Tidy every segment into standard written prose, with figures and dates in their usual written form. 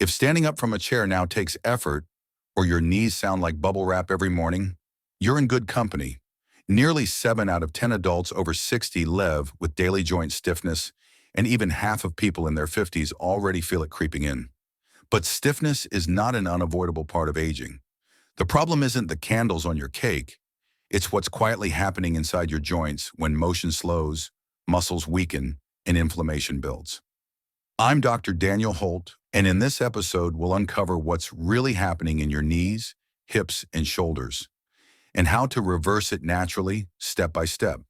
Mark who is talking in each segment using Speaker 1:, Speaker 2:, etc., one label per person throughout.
Speaker 1: If standing up from a chair now takes effort, or your knees sound like bubble wrap every morning, you're in good company. Nearly 7 out of 10 adults over 60 live with daily joint stiffness, and even half of people in their 50s already feel it creeping in. But stiffness is not an unavoidable part of aging. The problem isn't the candles on your cake, it's what's quietly happening inside your joints when motion slows, muscles weaken, and inflammation builds. I'm Dr. Daniel Holt, and in this episode, we'll uncover what's really happening in your knees, hips, and shoulders, and how to reverse it naturally, step by step.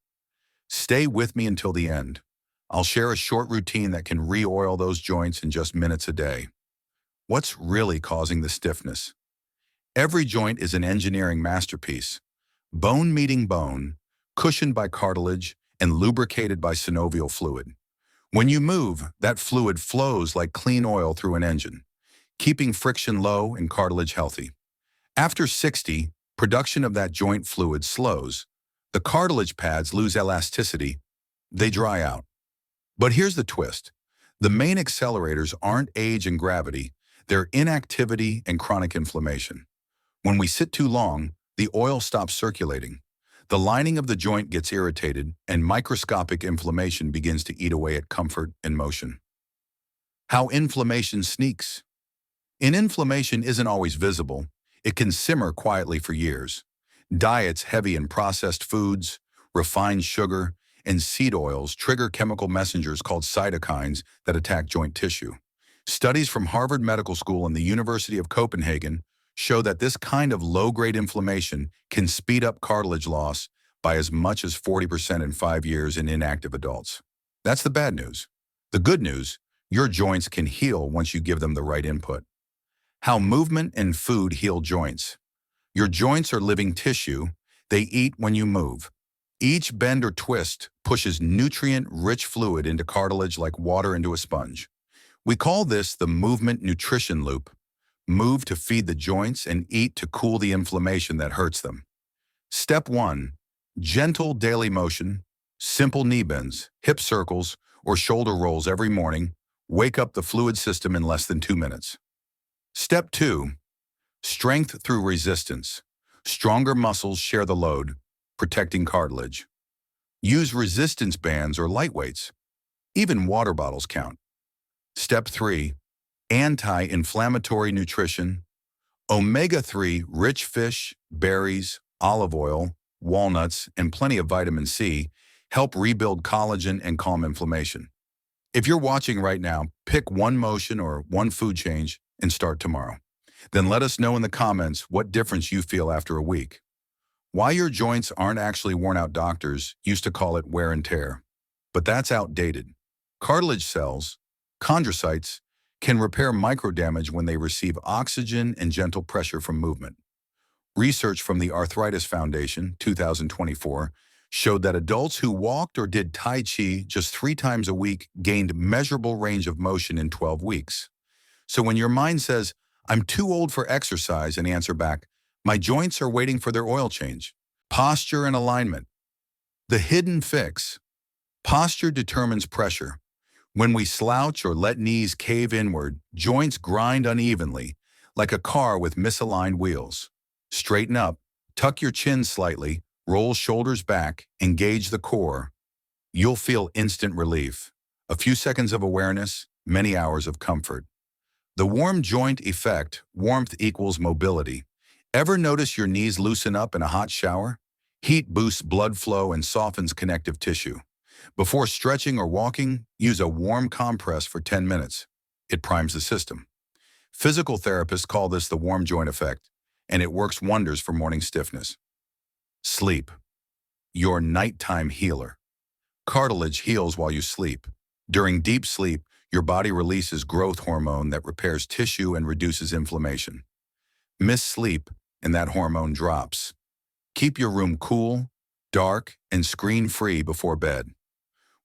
Speaker 1: Stay with me until the end. I'll share a short routine that can re-oil those joints in just minutes a day. What's really causing the stiffness? Every joint is an engineering masterpiece. Bone meeting bone, cushioned by cartilage, and lubricated by synovial fluid. When you move, that fluid flows like clean oil through an engine, keeping friction low and cartilage healthy. After 60, production of that joint fluid slows. The cartilage pads lose elasticity. They dry out. But here's the twist. The main accelerators aren't age and gravity. They're inactivity and chronic inflammation. When we sit too long, the oil stops circulating. The lining of the joint gets irritated, and microscopic inflammation begins to eat away at comfort and motion. How inflammation sneaks. Inflammation isn't always visible. It can simmer quietly for years. Diets heavy in processed foods, refined sugar, and seed oils trigger chemical messengers called cytokines that attack joint tissue. Studies from Harvard Medical School and the University of Copenhagen show that this kind of low-grade inflammation can speed up cartilage loss by as much as 40% in 5 years in inactive adults. That's the bad news. The good news, your joints can heal once you give them the right input. How movement and food heal joints. Your joints are living tissue. They eat when you move. Each bend or twist pushes nutrient-rich fluid into cartilage like water into a sponge. We call this the movement nutrition loop. Move to feed the joints and eat to cool the inflammation that hurts them. Step 1. Gentle daily motion, simple knee bends, hip circles, or shoulder rolls every morning. Wake up the fluid system in less than 2 minutes. Step 2. Strength through resistance. Stronger muscles share the load, protecting cartilage. Use resistance bands or light weights. Even water bottles count. Step 3. Anti-inflammatory nutrition. Omega-3 rich fish, berries, olive oil, walnuts, and plenty of vitamin C help rebuild collagen and calm inflammation. If you're watching right now, pick one motion or one food change and start tomorrow. Then let us know in the comments what difference you feel after a week. Why your joints aren't actually worn out. Doctors used to call it wear and tear, but that's outdated. Cartilage cells, chondrocytes, can repair microdamage when they receive oxygen and gentle pressure from movement. Research from the Arthritis Foundation, 2024, showed that adults who walked or did Tai Chi just 3 times a week gained measurable range of motion in 12 weeks. So when your mind says, "I'm too old for exercise," and answer back, "My joints are waiting for their oil change." Posture and alignment. The hidden fix. Posture determines pressure. When we slouch or let knees cave inward, joints grind unevenly, like a car with misaligned wheels. Straighten up, tuck your chin slightly, roll shoulders back, engage the core. You'll feel instant relief. A few seconds of awareness, many hours of comfort. The warm joint effect. Warmth equals mobility. Ever notice your knees loosen up in a hot shower? Heat boosts blood flow and softens connective tissue. Before stretching or walking, use a warm compress for 10 minutes. It primes the system. Physical therapists call this the warm joint effect, and it works wonders for morning stiffness. Sleep. Your nighttime healer. Cartilage heals while you sleep. During deep sleep, your body releases growth hormone that repairs tissue and reduces inflammation. Miss sleep, and that hormone drops. Keep your room cool, dark, and screen-free before bed.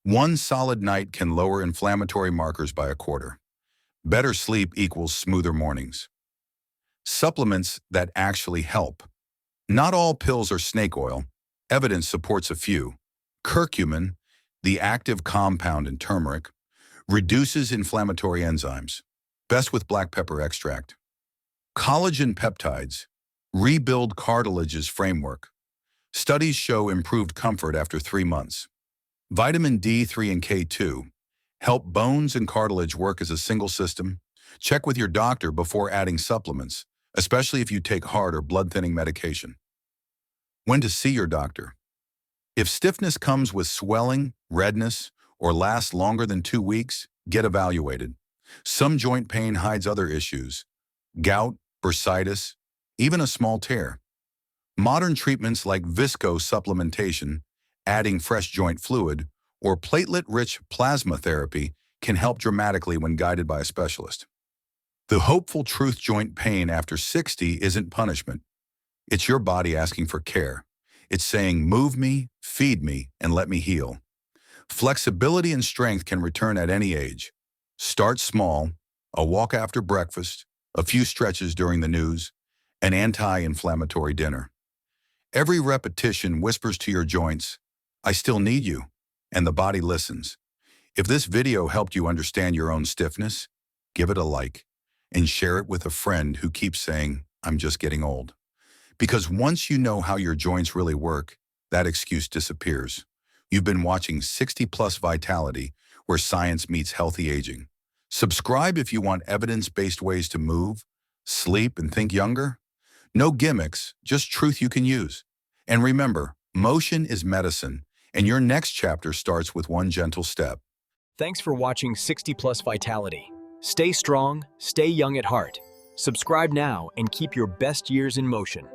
Speaker 1: One solid night can lower inflammatory markers by a quarter. Better sleep equals smoother mornings. Supplements that actually help. Not all pills are snake oil. Evidence supports a few. Curcumin, the active compound in turmeric, reduces inflammatory enzymes. best with black pepper extract. Collagen peptides rebuild cartilage's framework. Studies show improved comfort after 3 months. Vitamin D3 and K2 help bones and cartilage work as a single system. Check with your doctor before adding supplements, especially if you take heart or blood-thinning medication. When to see your doctor. If stiffness comes with swelling, redness, or lasts longer than 2 weeks, get evaluated. Some joint pain hides other issues: gout, bursitis, even a small tear. Modern treatments like visco-supplementation, adding fresh joint fluid, or platelet-rich plasma therapy can help dramatically when guided by a specialist. The hopeful truth: joint pain after 60 isn't punishment. It's your body asking for care. It's saying, move me, feed me, and let me heal. Flexibility and strength can return at any age. Start small: a walk after breakfast, a few stretches during the news, an anti-inflammatory dinner. Every repetition whispers to your joints, I still need you, and the body listens. If this video helped you understand your own stiffness, give it a like and share it with a friend who keeps saying, I'm just getting old. Because once you know how your joints really work, that excuse disappears. You've been watching 60 Plus Vitality, where science meets healthy aging. Subscribe if you want evidence-based ways to move, sleep, and think younger. No gimmicks, just truth you can use. And remember, motion is medicine, and your next chapter starts with one gentle step.
Speaker 2: Thanks for watching 60 Plus Vitality. Stay strong, stay young at heart. Subscribe now and keep your best years in motion.